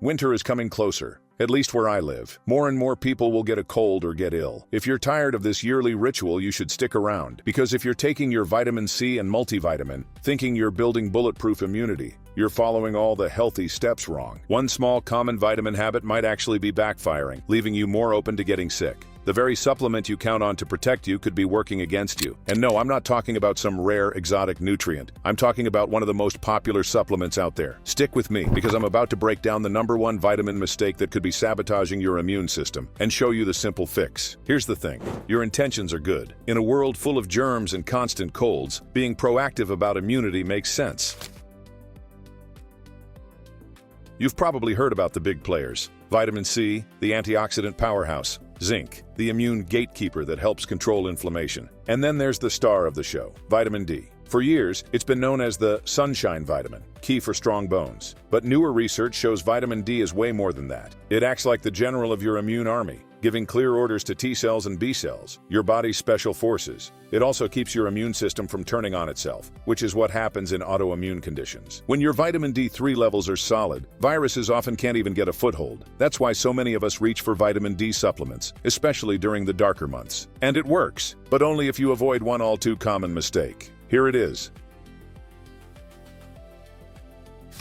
Winter is coming closer. At least where I live. More and more people will get a cold or get ill. If you're tired of this yearly ritual, you should stick around. Because if you're taking your vitamin C and multivitamin, thinking you're building bulletproof immunity, you're following all the healthy steps wrong. One small common vitamin habit might actually be backfiring, leaving you more open to getting sick. The very supplement you count on to protect you could be working against you. And no, I'm not talking about some rare exotic nutrient. I'm talking about one of the most popular supplements out there. Stick with me, because I'm about to break down the #1 vitamin mistake that could be sabotaging your immune system and show you the simple fix. Here's the thing. Your intentions are good. In a world full of germs and constant colds, being proactive about immunity makes sense. You've probably heard about the big players. Vitamin C, the antioxidant powerhouse. Zinc, the immune gatekeeper that helps control inflammation. And then there's the star of the show, vitamin D. For years, it's been known as the sunshine vitamin, key for strong bones. But newer research shows vitamin D is way more than that. It acts like the general of your immune army, giving clear orders to T cells and B cells, your body's special forces. It also keeps your immune system from turning on itself, which is what happens in autoimmune conditions. When your vitamin D3 levels are solid, viruses often can't even get a foothold. That's why so many of us reach for vitamin D supplements, especially during the darker months. And it works, but only if you avoid one all too common mistake. Here it is.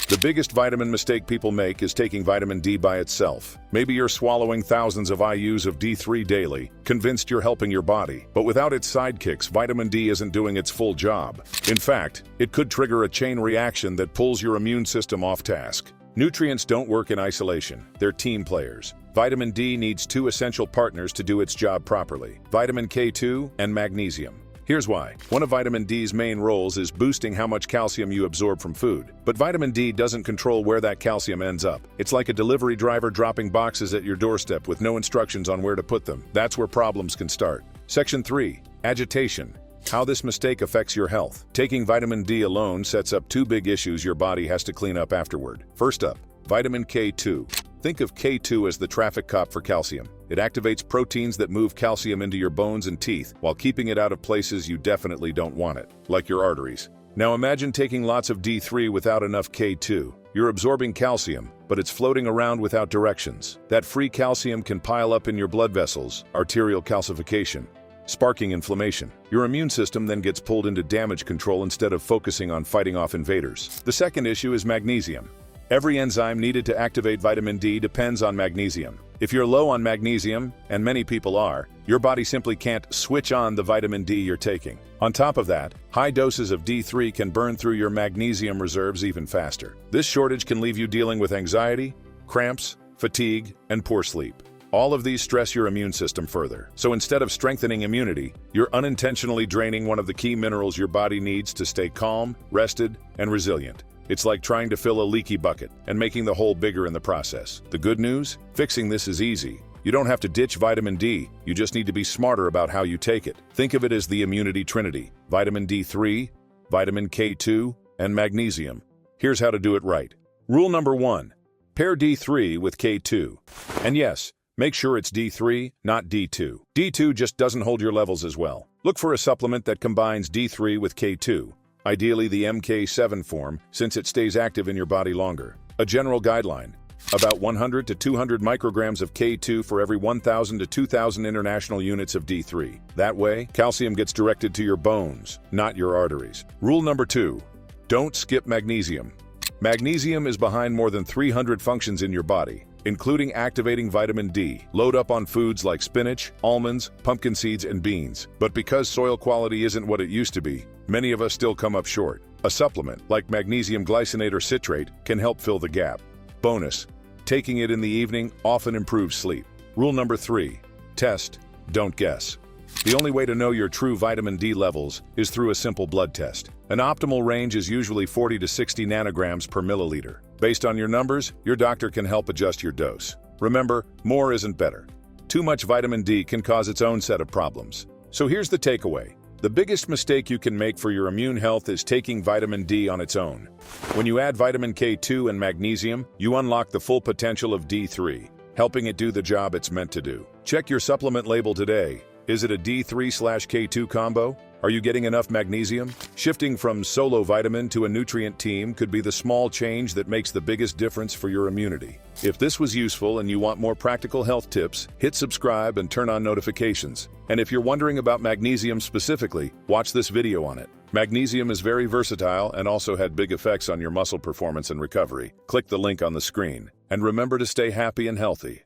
The biggest vitamin mistake people make is taking vitamin D by itself. Maybe you're swallowing thousands of IUs of D3 daily, convinced you're helping your body. But without its sidekicks, vitamin D isn't doing its full job. In fact, it could trigger a chain reaction that pulls your immune system off task. Nutrients don't work in isolation. They're team players. Vitamin D needs 2 essential partners to do its job properly: vitamin K2 and magnesium. Here's why. One of vitamin D's main roles is boosting how much calcium you absorb from food. But vitamin D doesn't control where that calcium ends up. It's like a delivery driver dropping boxes at your doorstep with no instructions on where to put them. That's where problems can start. Section 3. Agitation. How this mistake affects your health. Taking vitamin D alone sets up 2 big issues your body has to clean up afterward. First up, vitamin K2. Think of K2 as the traffic cop for calcium. It activates proteins that move calcium into your bones and teeth while keeping it out of places you definitely don't want it, like your arteries. Now imagine taking lots of D3 without enough K2. You're absorbing calcium, but it's floating around without directions. That free calcium can pile up in your blood vessels, arterial calcification, sparking inflammation. Your immune system then gets pulled into damage control instead of focusing on fighting off invaders. The second issue is magnesium. Every enzyme needed to activate vitamin D depends on magnesium. If you're low on magnesium, and many people are, your body simply can't switch on the vitamin D you're taking. On top of that, high doses of D3 can burn through your magnesium reserves even faster. This shortage can leave you dealing with anxiety, cramps, fatigue, and poor sleep. All of these stress your immune system further. So instead of strengthening immunity, you're unintentionally draining one of the key minerals your body needs to stay calm, rested, and resilient. It's like trying to fill a leaky bucket and making the hole bigger in the process. The good news? Fixing this is easy. You don't have to ditch vitamin D, you just need to be smarter about how you take it. Think of it as the immunity trinity: vitamin D3, vitamin K2, and magnesium. Here's how to do it right. Rule number 1. Pair D3 with K2. And yes, make sure it's D3, not D2. D2 just doesn't hold your levels as well. Look for a supplement that combines D3 with K2. Ideally the MK7 form, since it stays active in your body longer. A general guideline: about 100 to 200 micrograms of K2 for every 1,000 to 2,000 international units of D3. That way, calcium gets directed to your bones, not your arteries. Rule number 2. Don't skip magnesium. Magnesium is behind more than 300 functions in your body, including activating vitamin D. Load up on foods like spinach, almonds, pumpkin seeds, and beans. But because soil quality isn't what it used to be, many of us still come up short. A supplement, like magnesium glycinate or citrate, can help fill the gap. Bonus: taking it in the evening often improves sleep. Rule number 3. Test, don't guess. The only way to know your true vitamin D levels is through a simple blood test. An optimal range is usually 40 to 60 nanograms per milliliter. Based on your numbers, your doctor can help adjust your dose. Remember, more isn't better. Too much vitamin D can cause its own set of problems. So here's the takeaway. The biggest mistake you can make for your immune health is taking vitamin D on its own. When you add vitamin K2 and magnesium, you unlock the full potential of D3, helping it do the job it's meant to do. Check your supplement label today. Is it a D3/K2 combo? Are you getting enough magnesium? Shifting from solo vitamin to a nutrient team could be the small change that makes the biggest difference for your immunity. If this was useful and you want more practical health tips, hit subscribe and turn on notifications. And if you're wondering about magnesium specifically, watch this video on it. Magnesium is very versatile and also had big effects on your muscle performance and recovery. Click the link on the screen. And remember to stay happy and healthy.